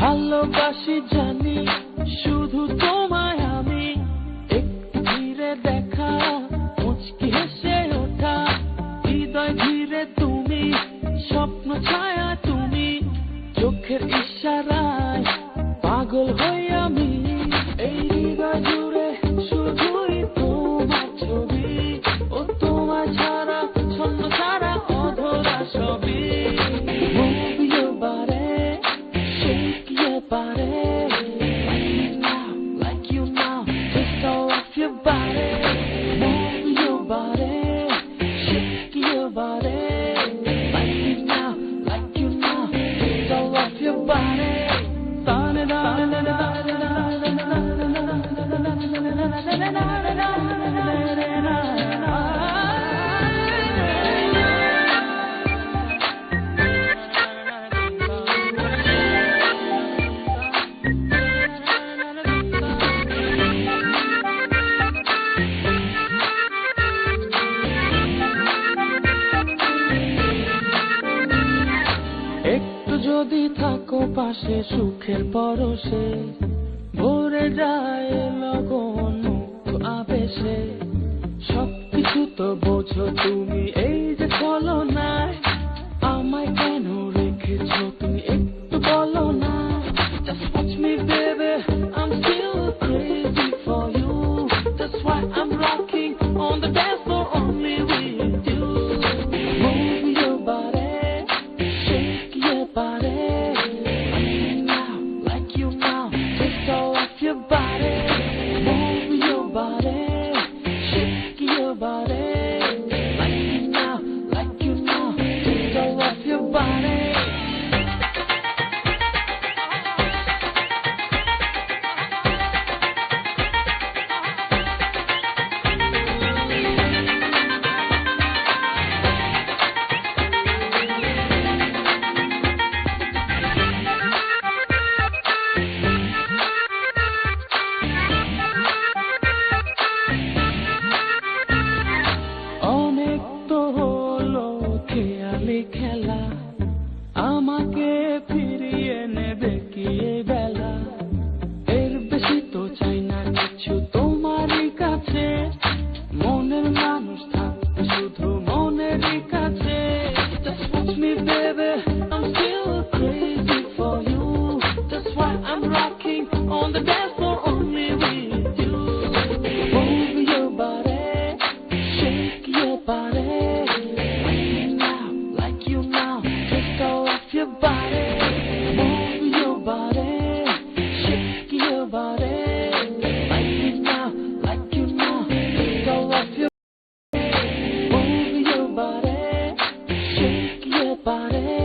ভালোবাসি জানি শুধু তোমায় আমি, একটু ধীরে দেখা মুচকি হেসে ওঠা, হৃদয় ধীরে তুমি, স্বপ্ন ছায়া তুমি, চোখের ইশারায় পাগল হই আমি। এই হৃদয় জুড়ে শুধুই তোমার ছবি, ও তোমার ছাড়া ছন্ন ছাড়া অধরা ছবি। Move your body, shake your body, like you now, twist all of your body. Move your body, shake your body, like you now, twist all of your body. একটু যদি থাকো পাশে সুখের পরশে, ভরে যায় লগন মুক্ত আবেশে, সবকিছু তো বোঝো তুমি, এই যে ছলনায় আমায় কেন রেখেছো তুমি, একটু বলো না। Just watch me baby, I'm still crazy for you, that's why I'm rocking on the dance floor only with you. Move your body, shake your body, like you now, twist all of your body. Move your body, shake your body, like you now, twist all of your body. অনেক তো হলো খেয়ালি খেলা, আমাকে ফিরিয়ে নেবে কি এই বেলা, এর বেশি তো চাই না কিছু তোমারই কাছে, মনের মানুষ থাকবে শুধু মনেরই কাছে। Just watch me baby, I'm still crazy for you, that's why I'm rocking on the dance floor only with you. Move your body, shake your body, like you now, twist all of your body. Move your body, shake your body, like you now, twist all of your body. Move your body, shake your body.